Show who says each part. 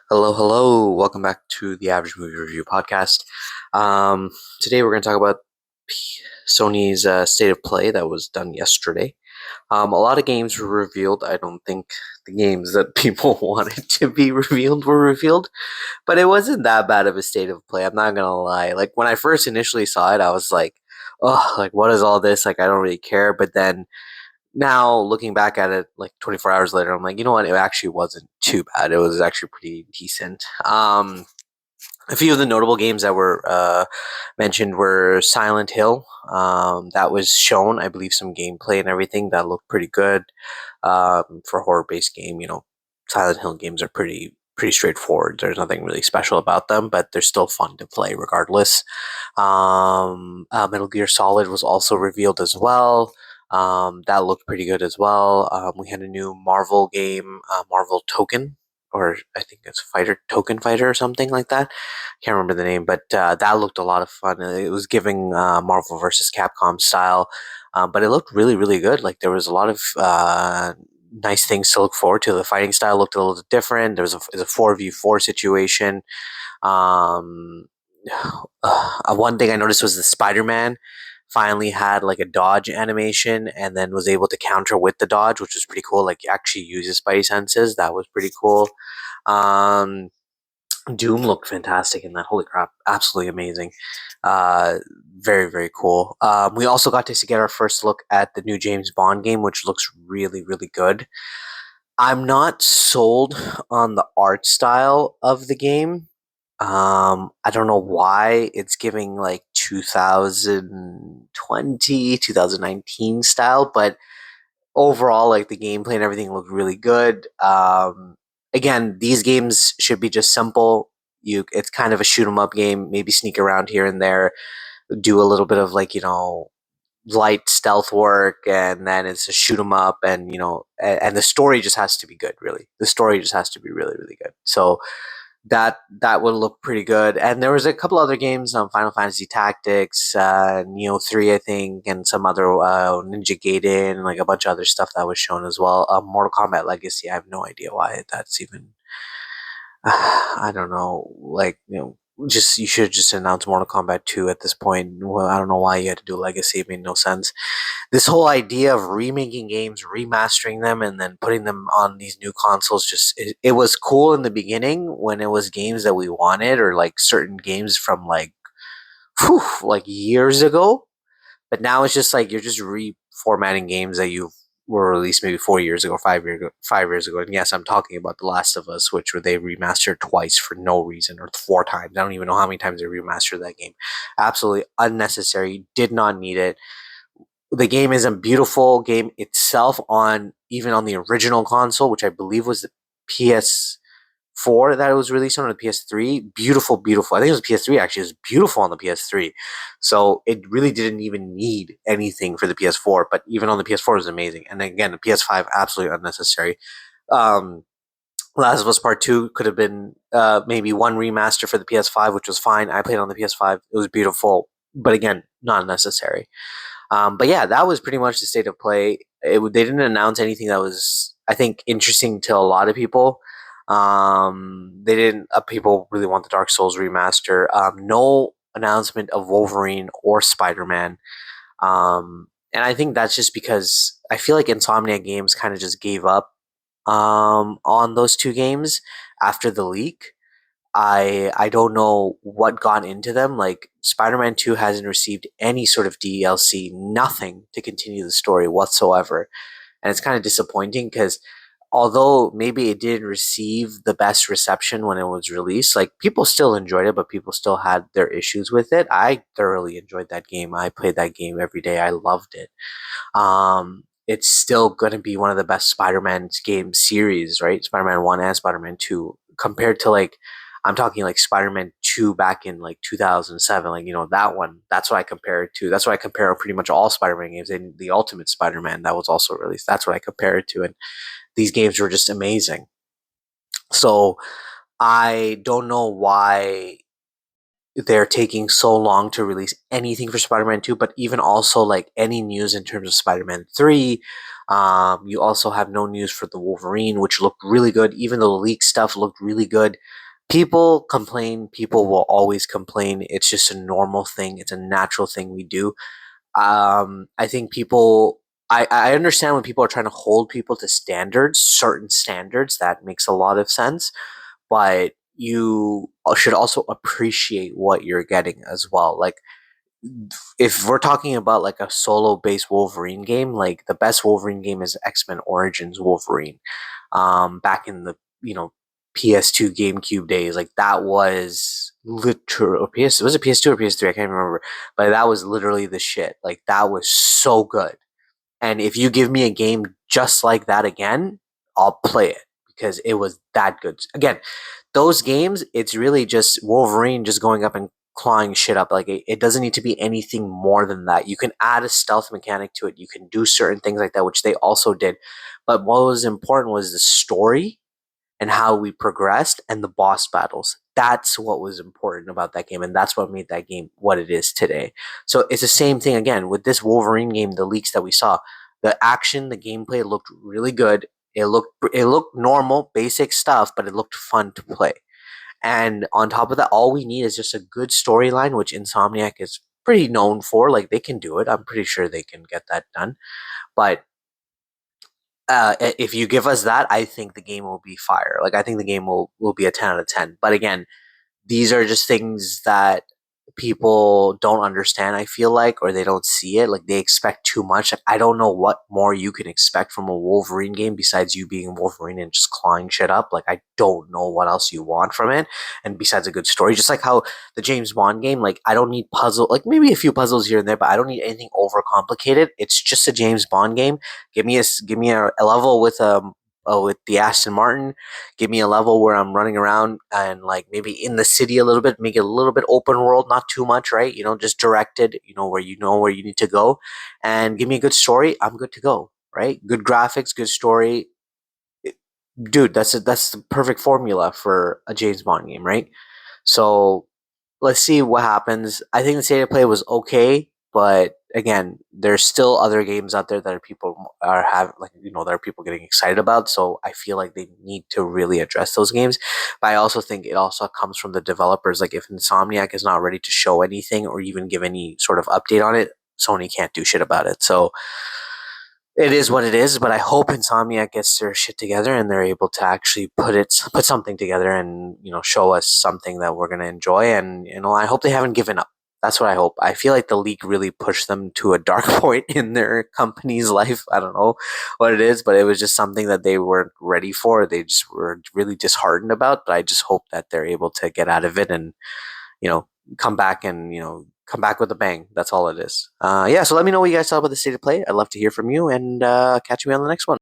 Speaker 1: Hello, hello. Welcome back to the Average Movie Review Podcast. Um, Today we're going to talk about Sony's State of Play that was done yesterday. A lot of games were revealed. I don't think the games that people wanted to be revealed were revealed, but it wasn't that bad of a State of Play. I'm not going to lie. Like, when I first initially saw it, I was like, oh, like, what is all this? Like, I don't really care. But then now looking back at it like 24 hours later, I'm like, you know what, it actually wasn't too bad. It was actually pretty decent. A few of the notable games that were mentioned were Silent Hill. That was shown, I believe, some gameplay and everything that looked pretty good. For a horror-based game, Silent Hill games are pretty straightforward. There's nothing really special about them, but they're still fun to play regardless. Metal Gear Solid was also revealed as well. That looked pretty good as well. We had a new Marvel game, Marvel Token, or I think it's Fighter Token Fighter or something like that. Can't remember the name, but that looked a lot of fun. It was giving Marvel versus Capcom style, but it looked really, really good. Like there was a lot of nice things to look forward to. The fighting style looked a little different. There was a 4v4 situation. Um, One thing I noticed was the Spider-Man finally had like a dodge animation and then was able to counter with the dodge, which was pretty cool. Like actually uses spidey senses. That was pretty cool. Um, Doom looked fantastic in that. Holy crap, absolutely amazing. Uh, Very, very cool. We also got to get our first look at the new James Bond game, which looks really, really good. I'm not sold on the art style of the game. I don't know why it's giving like 2020, 2019 style, but overall, like the gameplay and everything looked really good. Again, these games should be just simple. It's kind of a shoot 'em up game. Maybe sneak around here and there, do a little bit of like light stealth work, and then it's a shoot 'em up, and and the story just has to be good. Really, the story just has to be really, really good. So that would look pretty good. And there was a couple other games, Final Fantasy Tactics, Neo 3, I think, and some other Ninja Gaiden, like a bunch of other stuff that was shown as well. Mortal Kombat Legacy, I have no idea why that's even. I don't know, like just you should just announce Mortal Kombat 2 at this point. Well, I don't know why you had to do Legacy. It made no sense. This whole idea of remaking games, remastering them, and then putting them on these new consoles, it was cool in the beginning when it was games that we wanted, or like certain games from like years ago. But now it's just like you're just reformatting games that you were released maybe 4 years ago, 5 years ago, 5 years ago. And yes, I'm talking about The Last of Us, which were they remastered twice for no reason, or four times. I don't even know how many times they remastered that game. Absolutely unnecessary. Did not need it. The game is a beautiful game itself, on even on the original console, which I believe was the PS4 that it was released on, or the PS3. Beautiful, beautiful. I think it was PS3 actually. It was beautiful on the PS3. So it really didn't even need anything for the PS4, but even on the PS4 it was amazing. And again, the PS5 absolutely unnecessary. Um, Last of Us Part 2 could have been maybe one remaster for the PS5, which was fine. I played on the PS5. It was beautiful, but again, not necessary. But yeah, that was pretty much the state of play. They didn't announce anything that was, I think, interesting to a lot of people. They didn't. People really want the Dark Souls remaster. No announcement of Wolverine or Spider Man. And I think that's just because I feel like Insomniac Games kind of just gave up on those two games after the leak. I don't know what got into them. Like Spider-Man 2 hasn't received any sort of DLC, nothing to continue the story whatsoever. And it's kind of disappointing because although maybe it didn't receive the best reception when it was released, like people still enjoyed it, but people still had their issues with it. I thoroughly enjoyed that game. I played that game every day. I loved it. It's still going to be one of the best Spider-Man game series, right? Spider-Man 1 and Spider-Man 2 compared to like I'm talking like Spider-Man 2 back in like 2007, like that one. That's what I compare it to. That's what I compare pretty much all Spider-Man games, and the Ultimate Spider-Man that was also released. That's what I compare it to, and these games were just amazing. So I don't know why they're taking so long to release anything for Spider-Man 2, but even also like any news in terms of Spider-Man 3, You also have no news for the Wolverine, which looked really good. Even though the leak stuff looked really good, people complain. People will always complain. It's just a normal thing. It's a natural thing we do. I think people. I understand when people are trying to hold people to standards, certain standards. That makes a lot of sense, but you should also appreciate what you're getting as well. Like if we're talking about like a solo based Wolverine game, like the best Wolverine game is X-Men Origins Wolverine. Back in the PS2 GameCube days, like that was literal PS. Was it PS2 or PS3? I can't remember, but that was literally the shit. Like that was so good. And if you give me a game just like that again, I'll play it because it was that good. Again, those games, it's really just Wolverine just going up and clawing shit up. Like it doesn't need to be anything more than that. You can add a stealth mechanic to it. You can do certain things like that, which they also did. But what was important was the story and how we progressed and the boss battles. That's what was important about that game, and that's what made that game what it is today. So it's the same thing again with this Wolverine game. The leaks that we saw, the action, the gameplay looked really good. It looked normal, basic stuff, but it looked fun to play. And on top of that, all we need is just a good storyline, which Insomniac is pretty known for. Like they can do it. I'm pretty sure they can get that done. But if you give us that, I think the game will be fire. Like I think the game will be a 10 out of 10. But again, these are just things that people don't understand, I feel like, or they don't see it. Like they expect too much. Like, I don't know what more you can expect from a Wolverine game besides you being Wolverine and just clawing shit up. Like I don't know what else you want from it, and besides a good story. Just like how the James Bond game, like I don't need puzzle, like maybe a few puzzles here and there, but I don't need anything over complicated. It's just a James Bond game. Give me a level with the Aston Martin. Give me a level where I'm running around and like maybe in the city a little bit, make it a little bit open world, not too much, right? Just directed, where you need to go, and give me a good story. I'm good to go, right? Good graphics, good story, dude. That's the perfect formula for a James Bond game, right? So let's see what happens. I think the state of play was okay, but again, there's still other games out there that people are have like that are people getting excited about. So I feel like they need to really address those games. But I also think it also comes from the developers. Like if Insomniac is not ready to show anything or even give any sort of update on it, Sony can't do shit about it. So it is what it is, but I hope Insomniac gets their shit together and they're able to actually put something together and show us something that we're gonna enjoy. And I hope they haven't given up. That's what I hope. I feel like the leak really pushed them to a dark point in their company's life. I don't know what it is, but it was just something that they weren't ready for. They just were really disheartened about. But I just hope that they're able to get out of it and you know, come back and come back with a bang. That's all it is. Yeah. So let me know what you guys thought about the state of play. I'd love to hear from you, and catch me on the next one.